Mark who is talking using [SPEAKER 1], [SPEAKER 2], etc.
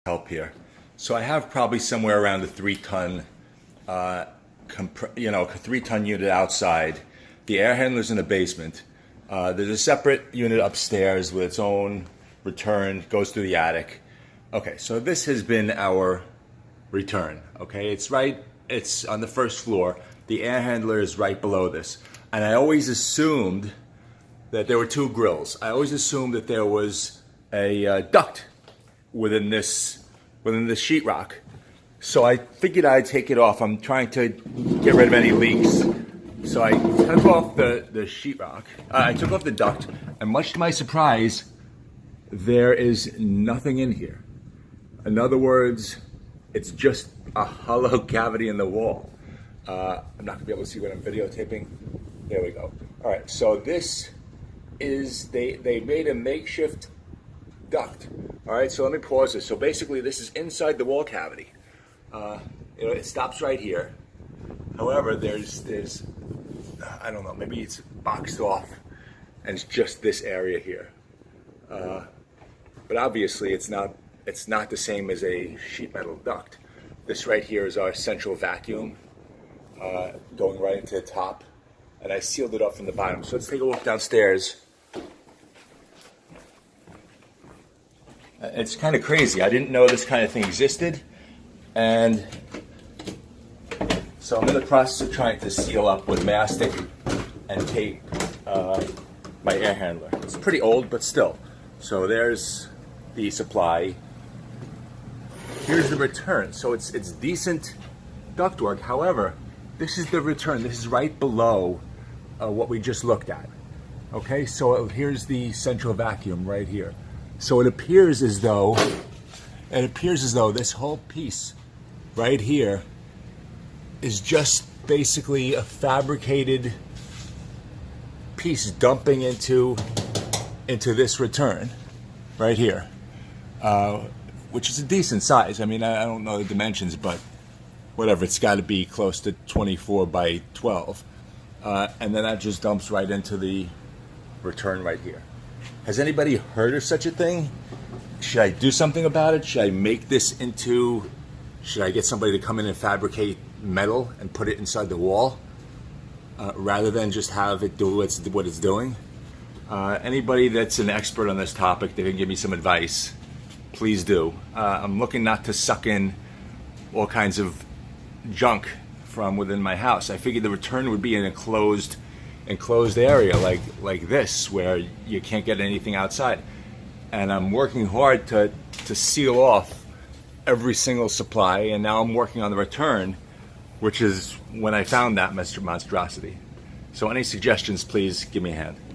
[SPEAKER 1] help here. So I have probably somewhere around a 3-ton, 3-ton unit outside. The air handler's in the basement. There's a separate unit upstairs with its own return, goes through the attic. Okay, so this has been our return. Okay, it's on the first floor. The air handler is right below this. And I always assumed that there were 2 grills. I always assumed that there was a duct within this sheetrock. So I figured I'd take it off. I'm trying to get rid of any leaks. So I took off the sheetrock. I took off the duct, and much to my surprise, there is nothing in here. In other words, it's just a hollow cavity in the wall. I'm not gonna be able to see what I'm videotaping. There we go. All right, so this is, they made a makeshift duct. All right, so let me pause this. So basically this is inside the wall cavity. It stops right here. However, there's I don't know, maybe it's boxed off and it's just this area here. But obviously it's not the same as a sheet metal duct. This right here is our central vacuum going right into the top, and I sealed it up from the bottom. So let's take a walk downstairs. It's kind of crazy. I didn't know this kind of thing existed, and so I'm in the process of trying to seal up with mastic and tape my air handler. It's pretty old, but still. So there's the supply. Here's the return. So it's decent ductwork. However, this is the return. This is right below what we just looked at. Okay, so here's the central vacuum right here. So it appears as though this whole piece right here is just basically a fabricated piece dumping into this return right here, which is a decent size. I mean, I don't know the dimensions, but whatever, it's got to be close to 24 by 12. And then that just dumps right into the return right here. Has anybody heard of such a thing? Should I do something about it? Should I make this into, should I get somebody to come in and fabricate metal and put it inside the wall rather than just have it do what it's doing? Anybody that's an expert on this topic that can give me some advice, please do. I'm looking not to suck in all kinds of junk from within my house. I figured the return would be an enclosed area like this, where you can't get anything outside. And I'm working hard to seal off every single supply, and now I'm working on the return, which is when I found that monstrosity. So any suggestions, please give me a hand.